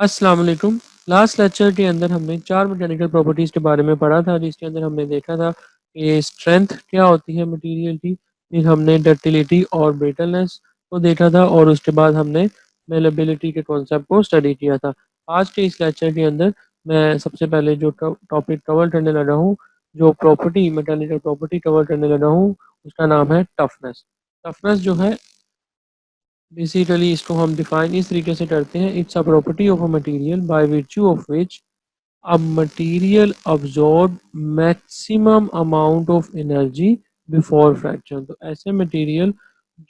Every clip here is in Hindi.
अस्सलाम वालेकुम। लास्ट लेक्चर के अंदर हमने 4 मैकेनिकल प्रॉपर्टीज़ के बारे में पढ़ा था, जिसके अंदर हमने देखा था कि स्ट्रेंथ क्या होती है मटेरियल की, फिर हमने डक्टिलिटी और ब्रिटलनेस को देखा था और उसके बाद हमने मेलेबिलिटी के कॉन्सेप्ट को स्टडी किया था। आज के इस लेक्चर के अंदर मैं सबसे पहले जो टॉपिक कवर करने लगा हूँ, जो प्रॉपर्टी मैकेनिकल प्रॉपर्टी कवर करने लगा हूँ, उसका नाम है टफनेस। टफनेस जो है बेसिकली इसको हम डिफाइन इस तरीके से करते हैं, it's a property of a material bye virtue of which a material absorb maximum amount of energy before fraction. तो ऐसे मटेरियल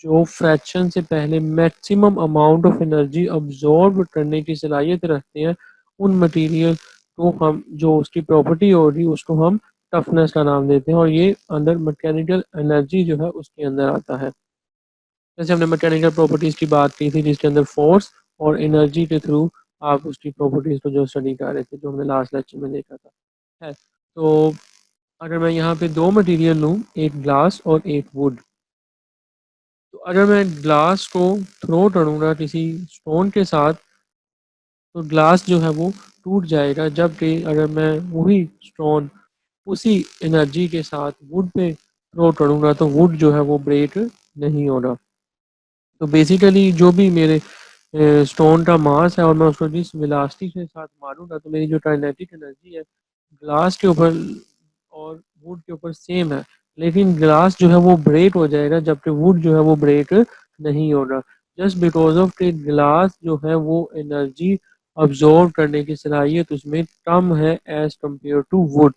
जो फ्रैक्शन से पहले maximum amount of energy absorb करने की सलाहियत रखते हैं, उन मटेरियल को हम जो उसकी प्रॉपर्टी होगी उसको हम टफनेस का नाम देते हैं, और ये अंदर मैकेनिकल एनर्जी जो है उसके अंदर आता है। जैसे हमने मैकेनिकल प्रॉपर्टीज़ की बात की थी, जिसके अंदर फोर्स और एनर्जी के थ्रू आप उसकी प्रॉपर्टीज़ को जो स्टडी कर रहे थे, जो हमने लास्ट लेक्चर में देखा था। है तो अगर मैं यहाँ पे दो मटेरियल लूँ, एक ग्लास और एक वुड, तो अगर मैं ग्लास को थ्रो करूँगा किसी स्टोन के साथ, तो ग्लास जो है वो टूट जाएगा, जबकि अगर मैं वही स्टोन उसी एनर्जी के साथ वुड पे थ्रो करूँगा तो वुड जो है वो ब्रेक नहीं होगा। तो बेसिकली जो भी मेरे स्टोन का मास है और मैं उसको जिस वेलोसिटी के साथ मारूंगा, तो मेरी जो काइनेटिक एनर्जी है ग्लास के ऊपर और वुड के ऊपर सेम है, लेकिन ग्लास जो है वो ब्रेक हो जाएगा जबकि वुड जो है वो ब्रेक नहीं होगा, जस्ट बिकॉज ऑफ कि ग्लास जो है वो एनर्जी अब्जॉर्ब करने की सलाहियत उसमें कम है as compared to wood.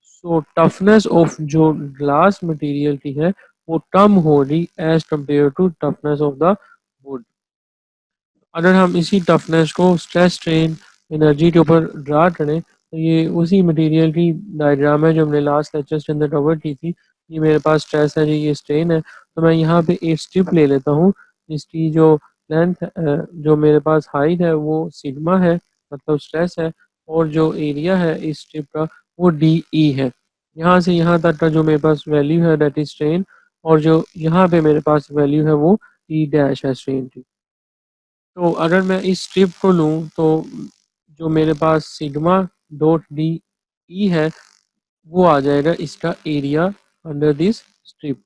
So toughness of जो ग्लास मटेरियल की है वो कम हो रही as compared to toughness of the wood. अगर हम इसी टफनेस को स्ट्रेस स्ट्रेन एनर्जी के ऊपर ड्रा करें, तो ये उसी मटेरियल की डायग्राम है जो हमने लास्ट लेक्चर के अंदर कवर की थी। ये मेरे पास स्ट्रेस है जी, ये स्ट्रेन है। तो मैं यहाँ पे एक स्ट्रिप ले लेता हूँ, इसकी जो लेंथ जो मेरे पास हाइट है वो सिग्मा है, मतलब स्ट्रेस है, और जो एरिया है इस स्ट्रिप का वो डी ई है। यहाँ से यहाँ तक का जो मेरे पास वैल्यू है दैट इज स्ट्रेन, और जो यहाँ पे मेरे पास वैल्यू है वो ई डैश है स्ट्रेन की। तो अगर मैं इस स्ट्रिप को लूँ, तो जो मेरे पास सिग्मा डॉट डी ई है वो आ जाएगा इसका एरिया अंडर दिस स्ट्रिप।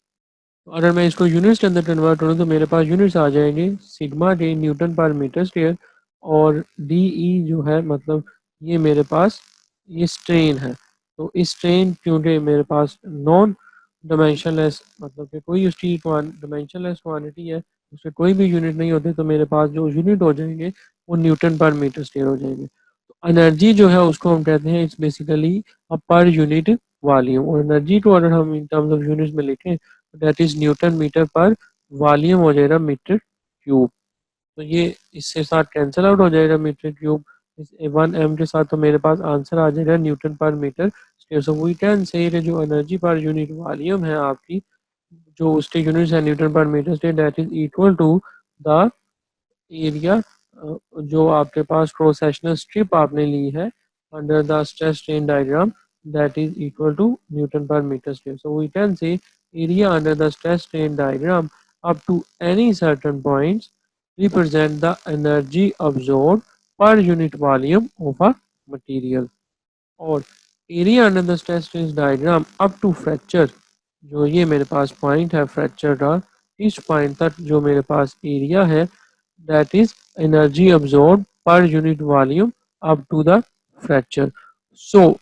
तो अगर मैं इसको यूनिट्स के अंदर कन्वर्ट करूँ तो मेरे पास यूनिट्स आ जाएंगे सिग्मा के न्यूटन पर मीटर स्क्वायर, और डी ई जो है मतलब ये मेरे पास ये स्ट्रेन है। तो इस स्ट्रेन क्योंकि मेरे पास नॉन डायमेंशनलेस, मतलब कि कोई उसकी डायमेंशनलेस क्वांटिटी है, उसके कोई भी यूनिट नहीं होते, तो मेरे पास जो यूनिट हो जाएंगे वो न्यूटन पर मीटर स्क्वायर हो जाएंगे। तो एनर्जी जो है उसको हम कहते हैं इट्स बेसिकली अ पर यूनिट वॉल्यूम, और एनर्जी को अगर हम इन टर्म्स ऑफ यूनिट्स में लिखें दैट इज न्यूटन मीटर पर वॉल्यूम हो जाएगा मीटर क्यूब। तो ये इससे साथ कैंसिल आउट हो जाएगा मीटर क्यूब इस 1 m के साथ, तो मेरे पास आंसर आ जाएगा newton per metre square. So we can say जो एनर्जी पर यूनिट वॉल्यूम है आपकी, जो उसके यूनिट्स है newton per metre square, that is equal to the area जो आपके पास क्रॉस सेक्शनल स्ट्रिप आपने ली है under the stress strain diagram, that is equal to Newton per meter square. So we can say area under the stress strain diagram up to any certain points represent the energy absorbed per unit volume of a material, और area under the stress strain diagram up to fracture, जो ये मेरे पास पॉइंट है फ्रैक्चर का, इस पॉइंट तक जो मेरे पास एरिया है that is energy absorb per unit volume up to the fracture. So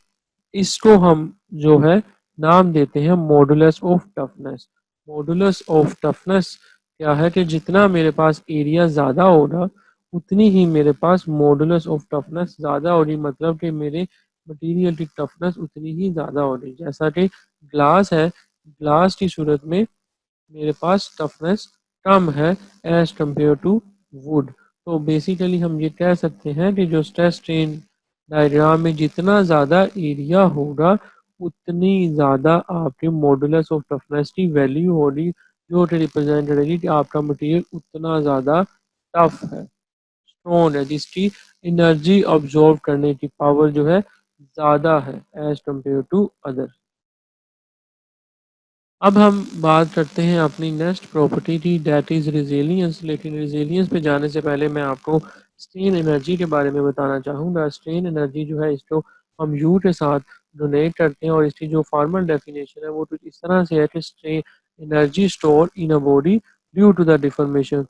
इसको हम जो है नाम देते हैं modulus of toughness. Modulus of toughness क्या है कि जितना मेरे पास एरिया ज़्यादा होगा उतनी ही मेरे पास मॉडुलस ऑफ टफनेस ज़्यादा होगी, मतलब कि मेरे मटेरियल की टफनेस उतनी ही ज़्यादा होगी। जैसा कि ग्लास है, ग्लास की सूरत में मेरे पास टफनेस कम है एज कम्पेयर टू वुड। तो बेसिकली हम ये कह सकते हैं कि जो स्ट्रेस स्ट्रेन डायग्राम में जितना ज़्यादा एरिया होगा उतनी ज़्यादा आपके मॉडुलस ऑफ टफनेस की वैल्यू होगी, जो कि रिप्रेजेंट करेगी कि आपका मटेरियल उतना ज़्यादा टफ है, स्ट्रॉन्ग है, जिसकी एनर्जी ऑब्जॉर्व करने की पावर जो है ज़्यादा है एज कम्पेयर टू अदर। अब हम बात करते हैं अपनी नेक्स्ट प्रॉपर्टी की, दैट इज़ रेजिलियंस। लेकिन रेजिलियंस पे जाने से पहले मैं आपको स्ट्रेन एनर्जी के बारे में बताना चाहूँगा। स्ट्रेन एनर्जी जो है इसको हम यू के साथ डोनेट करते हैं और इसकी जो फॉर्मल डेफिनेशन है वो कुछ इस तरह से है कि strain energy store in a body due to the deformation.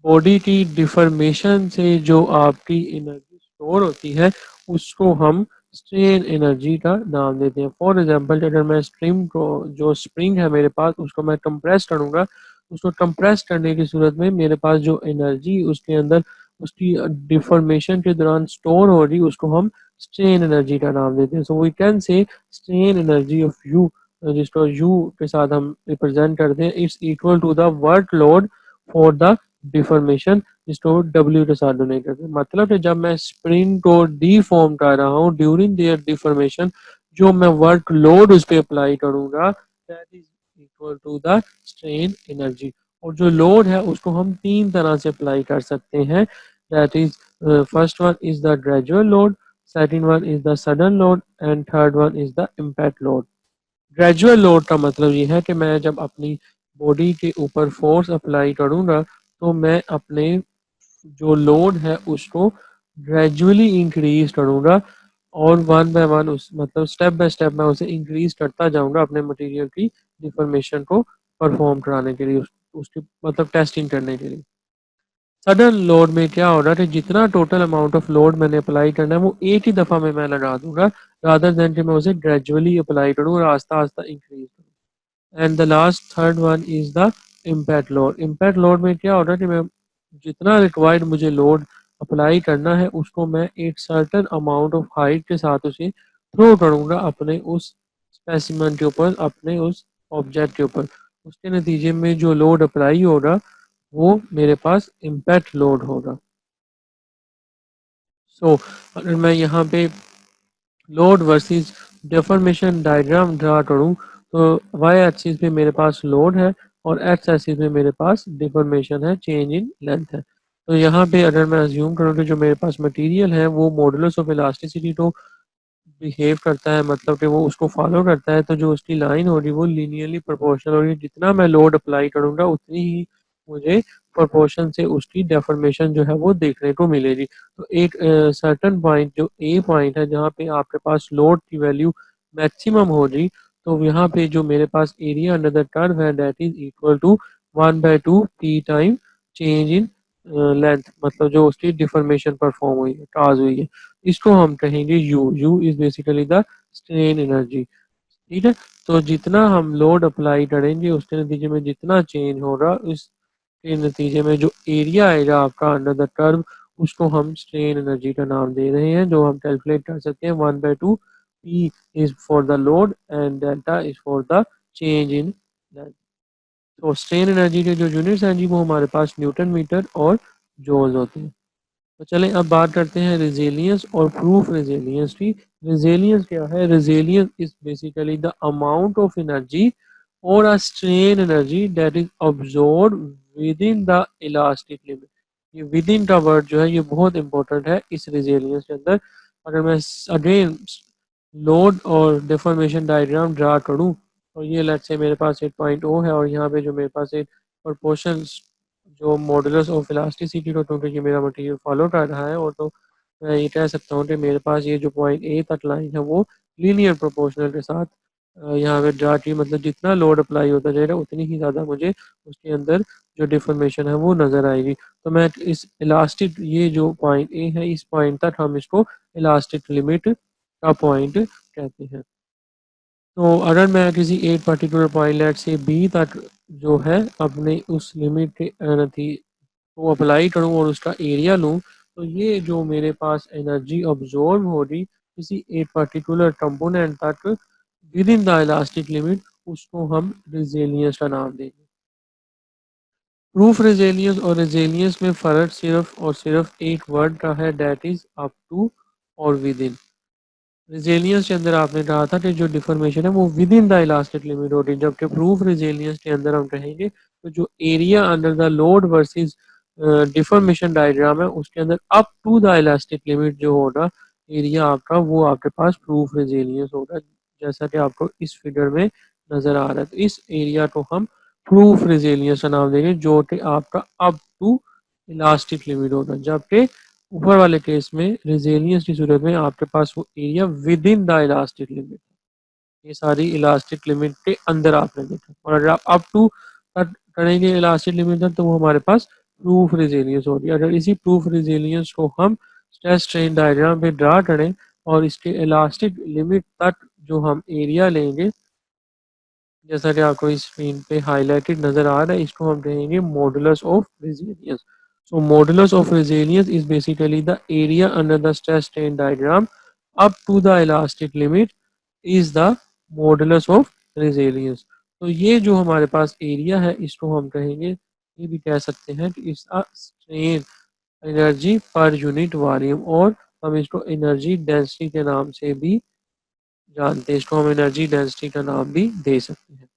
Body की डिफॉर्मेशन से जो आपकी एनर्जी स्टोर होती है उसको हम स्ट्रेन एनर्जी का नाम देते हैं। फॉर एग्जांपल अगर मैं स्ट्रिंग को जो स्प्रिंग है मेरे पास उसको मैं कंप्रेस करूँगा, उसको कंप्रेस करने की सूरत में मेरे पास जो एनर्जी उसके अंदर उसकी डिफॉर्मेशन के दौरान स्टोर हो रही उसको हम स्ट्रेन एनर्जी का नाम देते हैं। So we can say strain energy of U, जिसको यू के साथ हम रिप्रेजेंट करते हैं, it's equal to the work load for the deformation, जिसको डब्ल्यू के साथ डोनेट करते हैं। मतलब है जब मैं स्प्रिंग को डीफॉर्म कर रहा हूँ ड्यूरिंग देयर डिफॉर्मेशन, जो मैं वर्क लोड उस पर अप्लाई करूंगा that is equal to the strain energy. और जो लोड है उसको हम तीन तरह से अप्लाई कर सकते हैं, that is first one is the gradual load, second one is the sudden load and third one is the impact load. Gradual load का मतलब ये है कि मैं जब अपनी बॉडी के ऊपर फोर्स अप्लाई करूंगा तो मैं अपने जो लोड है उसको ग्रेजुअली इंक्रीज करूंगा और वन बाय वन उस मतलब स्टेप बाय स्टेप मैं उसे इंक्रीज करता जाऊंगा अपने मटेरियल की डिफॉर्मेशन को परफॉर्म कराने के लिए, उसकी मतलब टेस्टिंग करने के लिए। सडन लोड में क्या हो रहा है कि जितना टोटल अमाउंट ऑफ लोड मैंने अप्लाई करना है वो एक ही दफ़ा में मैं लगा दूंगा, रादर देन कि मैं उसे ग्रेजुअली अप्लाई करूँ और आस्ता आस्ता इंक्रीज करूँ। And the last third one is the impact load. Impact load में क्या हो रहा है कि मैं जितना रिक्वायर्ड मुझे लोड अप्लाई करना है उसको मैं एक सर्टेन अमाउंट ऑफ हाइट के साथ उसे थ्रो करूंगा अपने उस स्पेसिमन के ऊपर, अपने उस ऑब्जेक्ट के ऊपर। उसके नतीजे में जो लोड अप्लाई होगा वो मेरे पास इम्पैक्ट लोड होगा। सो अगर मैं यहाँ पे load versus deformation diagram draw करूँ तो वाई एक्सिस पे मेरे पास लोड है और एक्स एक्सिस पे मेरे पास डिफॉर्मेशन है, चेंज इन लेंथ है। तो यहाँ पे अगर मैं अज्यूम करूँ कि जो मेरे पास मटेरियल है वो मॉडुलस ऑफ इलास्टिसिटी को बिहेव करता है, मतलब कि वो उसको फॉलो करता है, तो जो उसकी लाइन होगी वो लीनियरली प्रोपोर्शनल होगी। जितना मैं लोड अप्लाई करूंगा उतनी ही मुझे प्रोपोर्शन से उसकी डेफॉर्मेशन जो है वो देखने को मिलेगी। तो एक सर्टन पॉइंट जो ए पॉइंट है जहाँ पे आपके पास लोड की वैल्यू मैक्सिमम होगी, तो यहाँ पे जो मेरे पास एरिया अंडर द कर्व है that is equal to 1/2 P time change in length, मतलब जो उसकी डिफॉर्मेशन परफॉर्म हुई है, काज हुई है, इसको हम कहेंगे you. You is basically the strain energy. ठीक है। तो जितना हम लोड अप्लाई करेंगे उसके नतीजे में जितना चेंज होगा उसके नतीजे में जो एरिया आएगा आपका अंडर द कर्व उसको हम स्ट्रेन एनर्जी का नाम दे रहे हैं, जो हम कैलकुलेट कर सकते हैं 1/2 P is for the load and delta is for the change in length. तो स्ट्रेन एनर्जी के जो यूनिट्स हैं जी वो हमारे पास न्यूटन मीटर और जूल्स होते हैं। तो चलें अब बात करते हैं रेजिलियंस और प्रूफ रेजिलियंस की। रेजिलियंस क्या है? Resilience is basically the amount of energy और a strain energy that is absorb within the elastic limit. ये विद इन का वर्ड जो है ये बहुत इंपॉर्टेंट है इस रेजिलियंस के अंदर। अगर मैं अगेन लोड और डिफॉर्मेशन डायग्राम ड्रा करूं तो ये लेट्स से मेरे पास एक पॉइंट ओ है और यहाँ पे जो मेरे पास एक प्रोपोर्शन जो मॉडुलस ऑफ इलास्टिसिटी को क्योंकि ये मेरा मटेरियल फॉलो कर रहा है, और तो मैं ये कह सकता हूँ कि मेरे पास ये जो पॉइंट ए तक लाइन है वो लीनियर प्रोपोर्शनल के साथ यहाँ पे ड्रा की, मतलब जितना लोड अप्लाई होता जाएगा उतनी ही ज़्यादा मुझे उसके अंदर जो डिफॉर्मेशन है वो नज़र आएगी। तो मैं इस इलास्टिक ये जो पॉइंट ए है इस पॉइंट तक हम इसको इलास्टिक लिमिट का पॉइंट कहते हैं। तो अगर मैं किसी एक पर्टिकुलर पॉइंट लेट से बी तक जो है अपने उस लिमिट के नती को अप्लाई करूँ और उसका एरिया लूँ, तो ये जो मेरे पास एनर्जी ऑब्जॉर्व हो रही किसी एक पर्टिकुलर कंपोनेंट तक with in the elastic limit उसको हम रेजिलियंस का नाम देंगे। प्रूफ रेजिलियंस और रेजिलियंस में फ़र्क सिर्फ और सिर्फ एक वर्ड का है, दैट इज अप टू और विद इन। रेजिलियंस के अंदर आपने कहा था कि जो डिफॉर्मेशन है वो with in the elastic limit होती है, जबकि प्रूफ रेजिलियंस के अंदर हम कहेंगे तो जो area under the load versus deformation diagram है उसके अंदर up to the elastic limit जो होगा एरिया आपका वो आपके पास प्रूफ रेजिलियंस होगा, जैसा कि आपको इस फिगर में नजर आ रहा है। तो इस एरिया को हम प्रूफ रेजिलियंस का नाम देंगे जो कि आपका अप टू इलास्टिक लिमिट होगा, जबकि ऊपर वाले केस में रेजिलियंस की सूरत में आपके पास वो area with in the elastic limit, ये सारी इलास्टिक लिमिट के अंदर आपने देखा। और अगर आप अप टू करेंगे इलास्टिक लिमिट तक तो वो हमारे पास प्रूफ रेजिलियंस होगी। अगर इसी प्रूफ रेजिलियंस को हम स्ट्रेस स्ट्रेन डायग्राम पे ड्रा करें और इसके इलास्टिक लिमिट तक जो हम एरिया लेंगे, जैसा कि आपको इस स्क्रीन पे हाईलाइटेड नजर आ रहा है, इसको हम कहेंगे modulus of resilience. So modulus of resilience is basically the area under the stress strain diagram up to the elastic limit is the modulus of resilience. तो ये जो हमारे पास एरिया है इसको हम कहेंगे, ये भी कह सकते हैं कि इट्स अ स्ट्रेन एनर्जी पर यूनिट वॉल्यूम, और हम इसको एनर्जी डेंसिटी के नाम से भी जानते हैं, इसको हम एनर्जी डेंसिटी का नाम भी दे सकते हैं।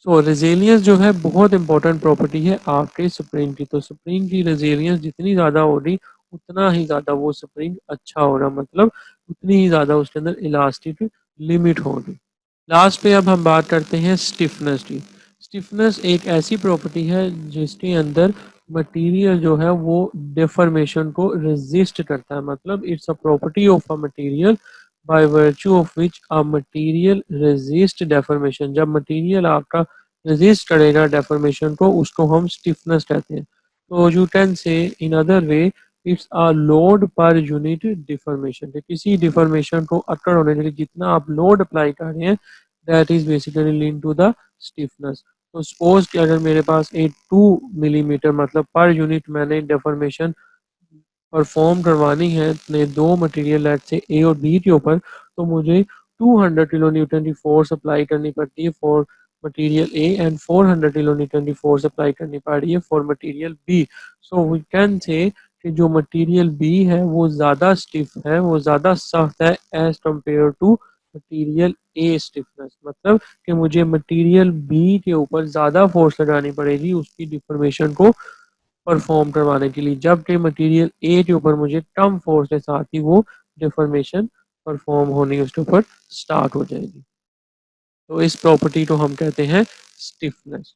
सो रेजिलियंस जो है बहुत इंपॉर्टेंट प्रॉपर्टी है आपके स्प्रिंग की। तो स्प्रिंग की रेजिलियंस जितनी ज़्यादा होगी उतना ही ज़्यादा वो स्प्रिंग अच्छा होगा, मतलब उतनी ही ज़्यादा उसके अंदर इलास्टिक लिमिट होगी। लास्ट पे अब हम बात करते हैं स्टिफनेस की। स्टिफनेस एक ऐसी प्रॉपर्टी है जिसके अंदर मटेरियल जो है वो डिफॉर्मेशन को रेजिस्ट करता है, मतलब it's a property of a material by virtue of which a material resist deformation. जब मटेरियल आपका रेजिस्ट करेगा डेफॉर्मेशन को, उसको हम स्टिफनेस कहते हैं। तो you can say in other way it's a load per unit deformation, किसी डिफॉर्मेशन को अकर होने के लिए जितना आप लोड अप्लाई कर रहे हैं that is basically link to the stiffness. तो सपोज कि अगर मेरे पास एक 2 मिलीमीटर मतलब पर यूनिट मैंने डिफॉर्मेशन परफॉर्म करवानी है अपने दो मटेरियल लेट से ए और बी के ऊपर, तो मुझे 200 किलो न्यूटन की फोर्स अप्लाई करनी पड़ती है for material A and 400 kilo newton की फोर्स अप्लाई करनी पड़ रही है for material B. So we can say कि जो मटेरियल बी है वो ज़्यादा स्टिफ है, वो ज़्यादा सख्त है as compared to material A stiffness, मतलब कि मुझे मटेरियल बी के ऊपर ज़्यादा फोर्स लगानी पड़ेगी उसकी डिफॉर्मेशन को परफॉर्म करवाने के लिए, जबकि मटेरियल ए के ऊपर मुझे कम फोर्स के साथ ही वो डिफॉर्मेशन परफॉर्म होनी उसके ऊपर स्टार्ट हो जाएगी। तो इस प्रॉपर्टी को हम कहते हैं स्टिफनेस।